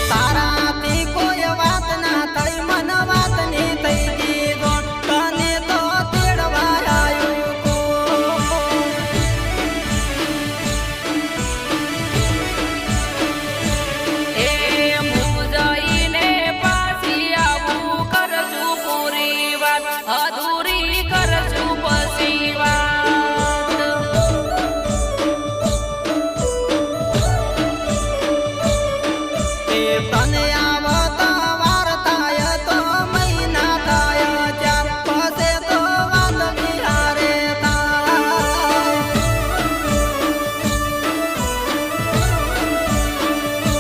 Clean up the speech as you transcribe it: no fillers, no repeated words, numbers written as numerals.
તારાથી કોઈ વાત ના થઈ મન વાત ની થઈ ગઈ તને તો તેડવા આવ્યું એ હું જઈને પાછી આવું કરશું પૂરી વાત અધૂરી કરશું પછી વાત તને